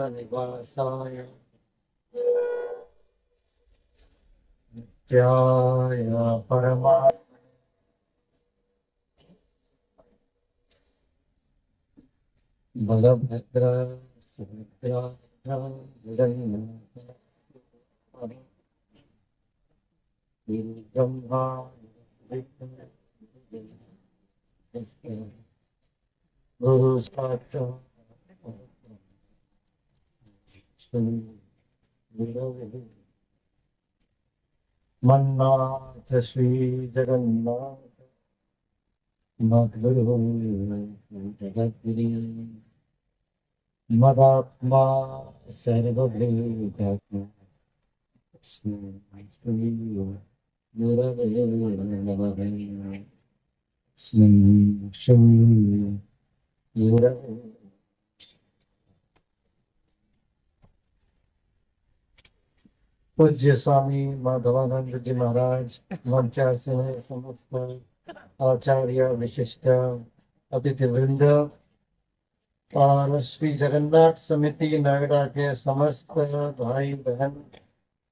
निवासाय नित्याय परमा बलभद्र सुभद्रा ब्रह्मा गुरु साक्षात् मन्नाथ श्री जगन्नाथ मद्गुरु जगद्गुरु मदात्मा सर्वभूतात्मा श्री गुरवे नमः। श्री गुरवे पूज्य स्वामी माधवानंद जी महाराज मंचासीन समस्त आचार्य विशिष्ट अतिथि वृंद और श्री जगन्नाथ समिति नोएडा के समस्त भाई बहन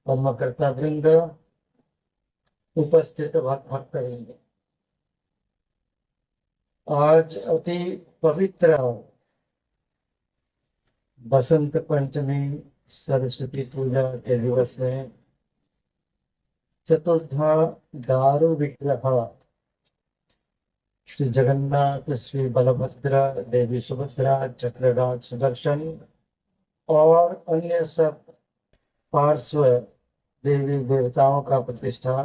कर्मकर्ता वृंद, उपस्थित भक्त वृंद, आज अति पवित्र बसंत पंचमी सरस्वती पूजा के दिवस में चतुर्धा दारु विग्रह श्री जगन्नाथ, श्री बलभद्र, देवी सुभद्रा, चक्रराज सुदर्शन और अन्य सब पार्श्व देवी देवताओं का प्रतिष्ठा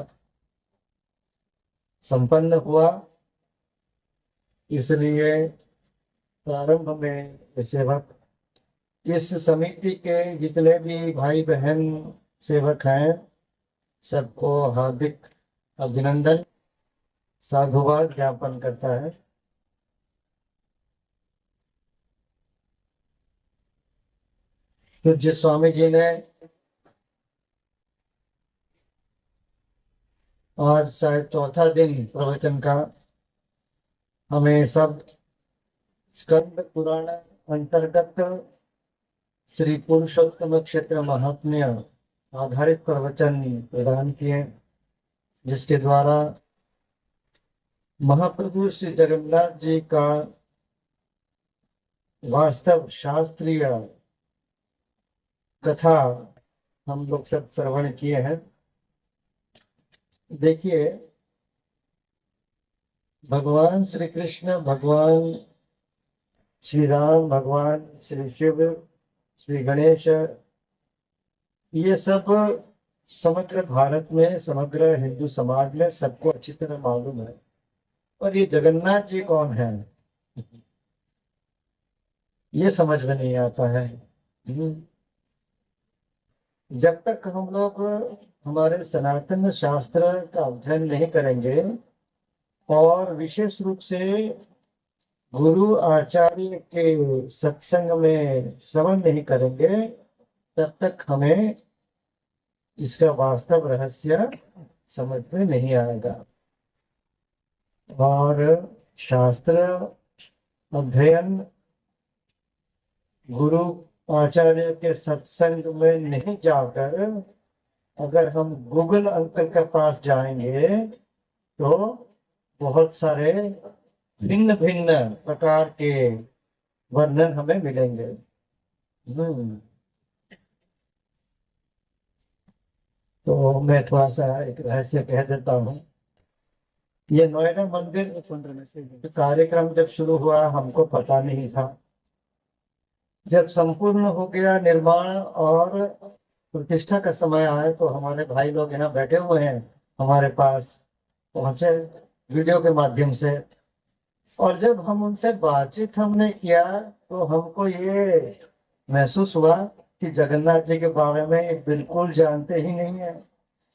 संपन्न हुआ। इसलिए प्रारंभ में सेवक, इस समिति के जितने भी भाई बहन सेवक हैं, सबको हार्दिक अभिनंदन साधुवाद ज्ञापन करता है। पूज्य स्वामी जी ने आज शायद चौथा दिन प्रवचन का हमें सब स्कंद पुराण अंतर्गत श्री पुरुषोत्तम क्षेत्र महात्म्य आधारित प्रवचन प्रदान किए, जिसके द्वारा महाप्रभु श्री जगन्नाथ जी का वास्तव शास्त्रीय कथा हम लोग सब श्रवण किए हैं। देखिए, भगवान श्री कृष्ण, भगवान श्री राम, भगवान श्री शिव, श्री गणेश, ये सब समग्र भारत में, समग्र हिंदू समाज में सबको अच्छी तरह मालूम है। और ये जगन्नाथ जी कौन है, ये समझ में नहीं आता है। जब तक हम लोग हमारे सनातन शास्त्र का अध्ययन नहीं करेंगे और विशेष रूप से गुरु आचार्य के सत्संग में श्रवण नहीं करेंगे, तब तक हमें इसका वास्तव रहस्य समझ में नहीं आएगा। और शास्त्र अध्ययन गुरु आचार्य के सत्संग में नहीं जाकर अगर हम गूगल अंकल के पास जाएंगे तो बहुत सारे भिन्न भिन्न प्रकार के वर्णन हमें मिलेंगे। तो मैं थोड़ा सा एक रहस्य कह देता हूँ। ये नोएडा मंदिर कार्यक्रम जब शुरू हुआ हमको पता नहीं था। जब संपूर्ण हो गया निर्माण और प्रतिष्ठा का समय आया तो हमारे भाई लोग यहाँ बैठे हुए हैं, हमारे पास पहुंचे वीडियो के माध्यम से। और जब हम उनसे बातचीत हमने किया तो हमको ये महसूस हुआ कि जगन्नाथ जी के बारे में ये बिल्कुल जानते ही नहीं है।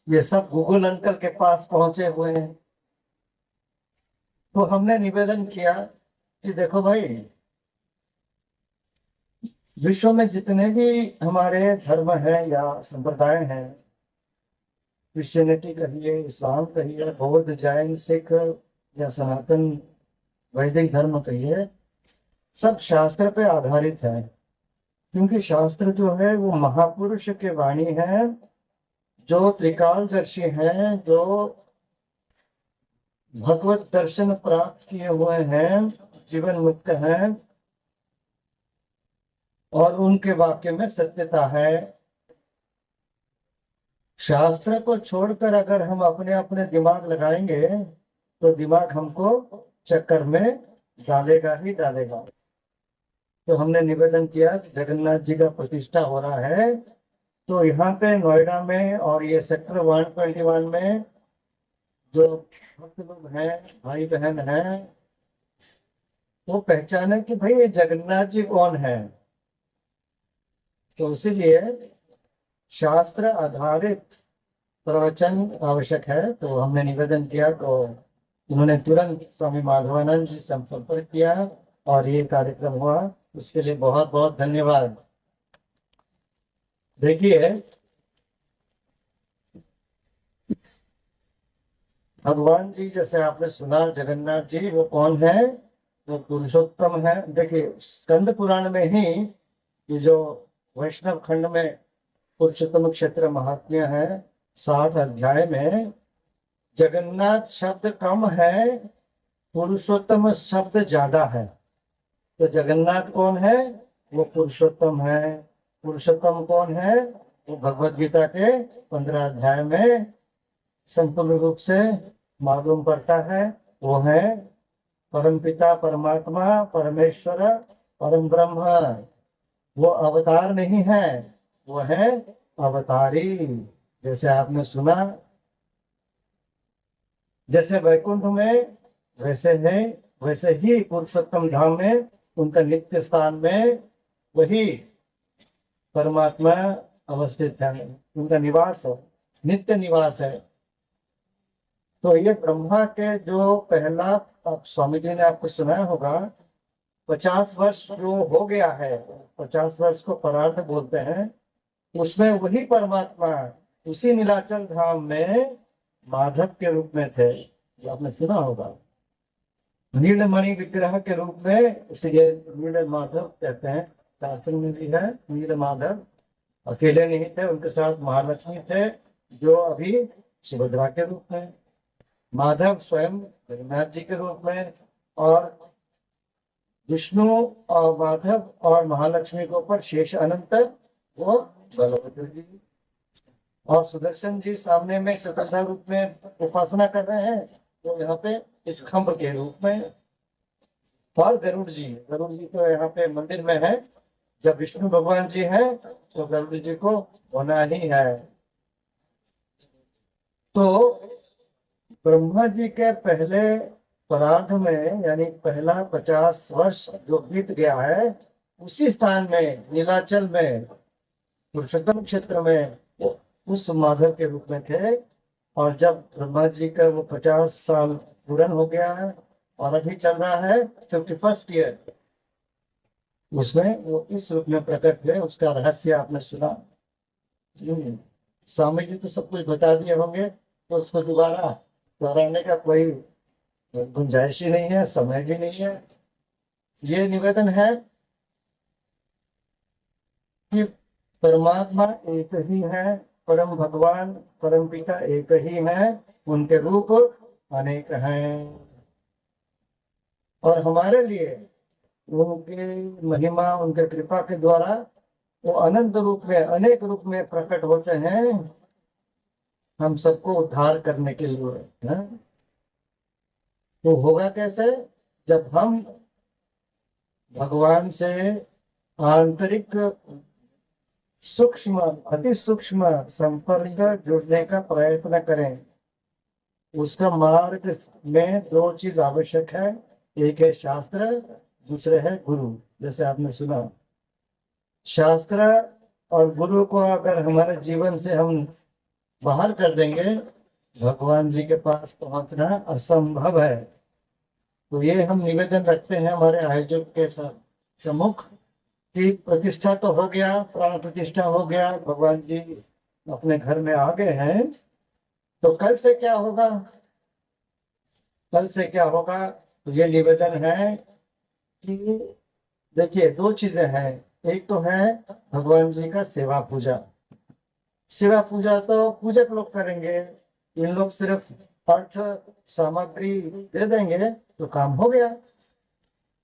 ये सब गूगल अंकल के पास पहुंचे हुए हैं। तो हमने निवेदन किया कि देखो भाई, विश्व में जितने भी हमारे धर्म हैं या संप्रदाय हैं, क्रिश्चियनिटी कहिए, इस्लाम कहिए, बौद्ध, जैन, सिख या सनातन वैदिक धर्म कहिए, सब शास्त्र पे आधारित है, क्योंकि शास्त्र जो है वो महापुरुष के वाणी है, जो त्रिकालदर्शी हैं, जो भगवत दर्शन प्राप्त किए हुए हैं, जीवन मुक्त हैं, और उनके वाक्य में सत्यता है। शास्त्र को छोड़कर अगर हम अपने अपने दिमाग लगाएंगे तो दिमाग हमको चक्कर में डालेगा ही डालेगा। तो हमने निवेदन किया कि जगन्नाथ जी का प्रतिष्ठा हो रहा है, तो यहाँ पे नोएडा में और ये सेक्टर 121 में जो भक्त लोग हैं, भाई बहन हैं, वो पहचाने कि भाई ये जगन्नाथ जी कौन है। तो इसीलिए शास्त्र आधारित प्रवचन आवश्यक है। तो हमने निवेदन किया, तो उन्होंने तुरंत स्वामी माधवानंद जी से संपर्क किया और ये कार्यक्रम हुआ। उसके लिए बहुत बहुत धन्यवाद। देखिए, भगवान जी जैसे आपने सुना, जगन्नाथ जी वो कौन है? वो पुरुषोत्तम है। देखिए, स्कंद पुराण में ही ये जो वैष्णव खंड में पुरुषोत्तम क्षेत्र महात्म्य है, 60 अध्याय में जगन्नाथ शब्द कम है, पुरुषोत्तम शब्द ज्यादा है। तो जगन्नाथ कौन है? वो पुरुषोत्तम है। पुरुषोत्तम कौन है? वो भगवत गीता के 15 अध्याय में संपूर्ण रूप से मालूम पड़ता है। वो है परमपिता परमात्मा परमेश्वर परम ब्रह्म। वो अवतार नहीं है, वो है अवतारी। जैसे आपने सुना, जैसे वैकुंठ में वैसे है, वैसे ही पुरुषोत्तम धाम में उनका नित्य स्थान में वही परमात्मा अवस्थित है, उनका निवास है, नित्य निवास है। तो ये ब्रह्मा के जो पहला, अब स्वामी जी ने आपको सुनाया होगा, 50 वर्ष जो हो गया है, 50 वर्ष को परार्थ बोलते हैं, उसमें वही परमात्मा उसी नीलाचल धाम में माधव के रूप में थे, जो आपने सुना होगा। नीलमणि विग्रह के रूप में, इसलिए नील माधव कहते हैं। शास्त्र में भी है नील माधव। अकेले नहीं थे, उनके साथ महालक्ष्मी थे, जो अभी सुभद्रा के रूप में, माधव स्वयं जगन्नाथ जी के रूप में, और विष्णु और माधव और महालक्ष्मी के ऊपर शेष अनंत वो बलभद्र जी, और सुदर्शन जी सामने में चतुर्धा रूप में उपासना कर रहे हैं, तो यहाँ पे इस खंभ के रूप में। और गरुड़ जी तो यहाँ पे मंदिर में है। जब विष्णु भगवान जी हैं तो गरुड़ जी को होना ही है। तो ब्रह्मा जी के पहले परार्ध में, यानी पहला 50 वर्ष जो बीत गया है, उसी स्थान में नीलाचल में पुरुषोत्तम क्षेत्र में वो उस माधव के रूप में थे। और जब ब्रह्मा जी का वो 50 साल पूर्ण हो गया है और अभी चल रहा है 51st ईयर, उसमें वो इस रूप में प्रकट हुए। उसका रहस्य आपने सुना। स्वामी जी तो सब कुछ बता दिए होंगे, तो उसको दोबारा दोहराने का कोई गुंजाइश ही नहीं है, समय भी नहीं है। ये निवेदन है कि परमात्मा एक ही है, परम भगवान परम पिता एक ही है, उनके रूप अनेक हैं, और हमारे लिए उनके महिमा, उनके कृपा के द्वारा वो अनंत रूप में, अनेक रूप में प्रकट होते हैं, हम सबको उद्धार करने के लिए। है? तो होगा कैसे? जब हम भगवान से आंतरिक सूक्ष्म, अति सूक्ष्म संपर्क जुड़ने का प्रयत्न करें। उसका मार्ग में दो चीज आवश्यक है, एक है शास्त्र, दूसरे है गुरु। जैसे आपने सुना, शास्त्र और गुरु को अगर हमारे जीवन से हम बाहर कर देंगे, भगवान जी के पास पहुंचना असंभव है। तो ये हम निवेदन रखते हैं हमारे आयोजक के सम्मुख कि प्रतिष्ठा तो हो गया, प्राण प्रतिष्ठा हो गया, भगवान जी अपने घर में आ गए हैं, तो कल से क्या होगा? कल से क्या होगा? तो ये निवेदन है कि देखिए, दो चीजें हैं। एक तो है भगवान जी का सेवा पूजा। सेवा पूजा तो पूजक लोग करेंगे, इन लोग सिर्फ पाठ सामग्री दे देंगे तो काम हो गया।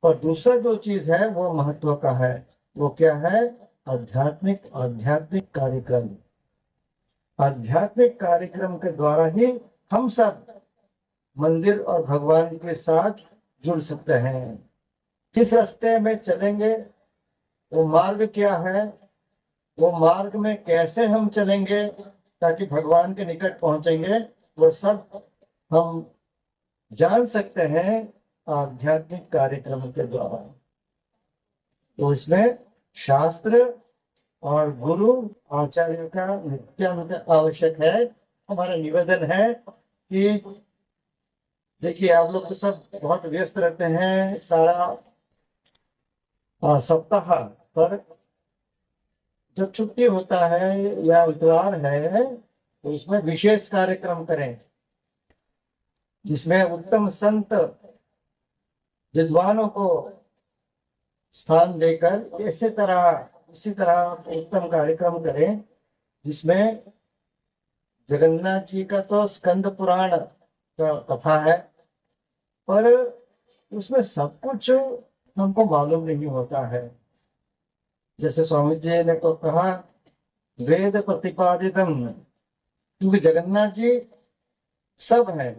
और दूसरा जो चीज है वो महत्व का है। वो क्या है? आध्यात्मिक आध्यात्मिक कार्यक्रम। आध्यात्मिक कार्यक्रम के द्वारा ही हम सब मंदिर और भगवान के साथ जुड़ सकते हैं। किस रास्ते में चलेंगे, वो मार्ग क्या है, वो मार्ग में कैसे हम चलेंगे ताकि भगवान के निकट पहुंचेंगे, वो सब हम जान सकते हैं आध्यात्मिक कार्यक्रम के द्वारा। तो इसमें शास्त्र और गुरु आचार्य का नित्यानंद आवश्यक है। हमारा निवेदन है कि देखिए, आप लोग तो सब बहुत व्यस्त रहते हैं सारा सप्ताह, पर जब छुट्टी होता है या इतवार है तो इसमें विशेष कार्यक्रम करें, जिसमें उत्तम संत विद्वानों को स्थान देकर इसी तरह उत्तम कार्यक्रम करें, जिसमें जगन्नाथ जी का तो स्कंद पुराण का कथा है, पर उसमें सब कुछ हमको मालूम नहीं होता है। जैसे स्वामी जी ने तो कहा, वेद प्रतिपादितम, क्योंकि जगन्नाथ जी सब है।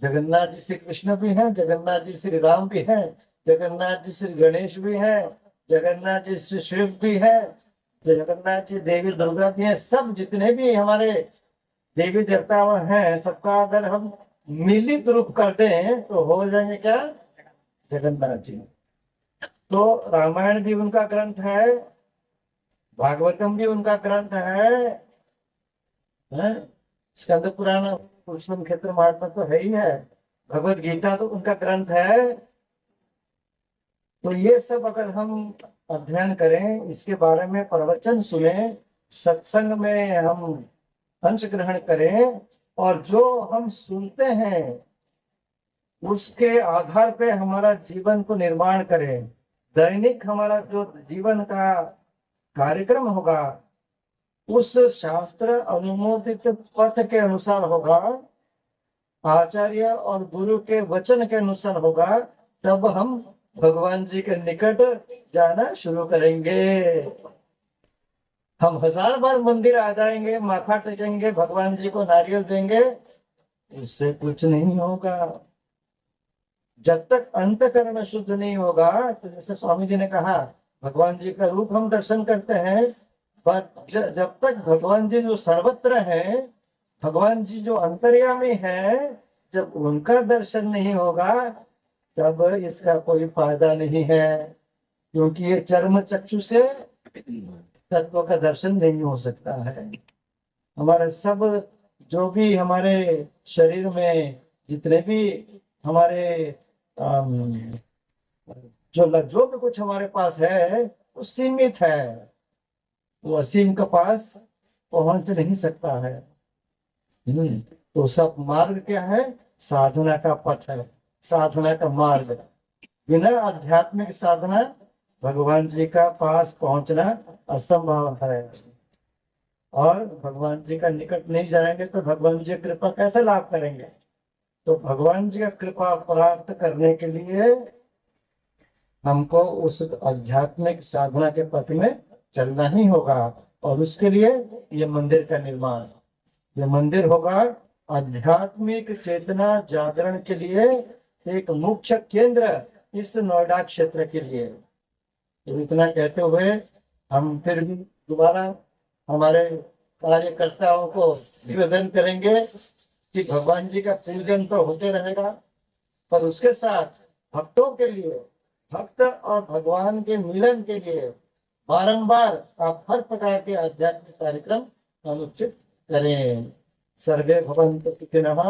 जगन्नाथ जी श्री कृष्ण भी हैं, जगन्नाथ जी श्री राम भी हैं, जगन्नाथ जी श्री गणेश भी हैं, जगन्नाथ जी श्री शिव भी हैं, जगन्नाथ जी देवी दुर्गा भी हैं। सब जितने भी हमारे देवी देवता हैं, सबका अगर हम मिलित रूप कर दें तो हो जाएंगे क्या? जगन्नाथ जी। तो रामायण भी उनका ग्रंथ है, भागवतम भी उनका ग्रंथ है? स्कंद पुराण पुरुषोत्तम क्षेत्र महात्मा तो है ही है, भगवत गीता तो उनका ग्रंथ है। तो ये सब अगर हम अध्ययन करें, इसके बारे में प्रवचन सुने, सत्संग में हम अंश ग्रहण करें, और जो हम सुनते हैं उसके आधार पे हमारा जीवन को निर्माण करें। दैनिक हमारा जो जीवन का कार्यक्रम होगा उस शास्त्र अनुमोदित पथ के अनुसार होगा, आचार्य और गुरु के वचन के अनुसार होगा, तब हम भगवान जी के निकट जाना शुरू करेंगे। हम 1000 बार मंदिर आ जाएंगे, माथा टेकेंगे, भगवान जी को नारियल देंगे, उससे कुछ नहीं होगा। जब तक अंतकरण शुद्ध नहीं होगा, तो जैसे स्वामी जी ने कहा, भगवान जी का रूप हम दर्शन करते हैं, पर जब तक भगवान जी जो सर्वत्र है, भगवान जी जो अंतर्यामी है, जब उनका दर्शन नहीं होगा तब इसका कोई फायदा नहीं है, क्योंकि ये चर्म चक्षु से तत्व का दर्शन नहीं हो सकता है। हमारे सब जो भी हमारे शरीर में जितने भी हमारे जो भी कुछ हमारे पास है वो सीमित है, वो असीम के पास पहुंच नहीं सकता है। तो सब मार्ग क्या है? साधना का पथ है, साधना का मार्ग। बिना आध्यात्मिक साधना भगवान जी का पास पहुंचना असंभव है। और भगवान जी का निकट नहीं जाएंगे तो भगवान जी की कृपा कैसे लाभ करेंगे? तो भगवान जी का कृपा प्राप्त करने के लिए हमको उस आध्यात्मिक साधना के पथ में चलना ही होगा। और उसके लिए ये मंदिर का निर्माण, ये मंदिर होगा आध्यात्मिक चेतना जागरण के लिए एक मुख्य केंद्र इस नोएडा क्षेत्र के लिए। तो इतना कहते हुए हम फिर भी दोबारा हमारे कार्यकर्ताओं को निवेदन करेंगे कि भगवान जी का पूजन तो होते रहेगा, पर उसके साथ भक्तों के लिए, भक्त और भगवान के मिलन के लिए बारंबार आप हर प्रकार के आध्यात्मिक कार्यक्रम अनुष्ठित करें। सर्वे भवन्तु सुखिनः।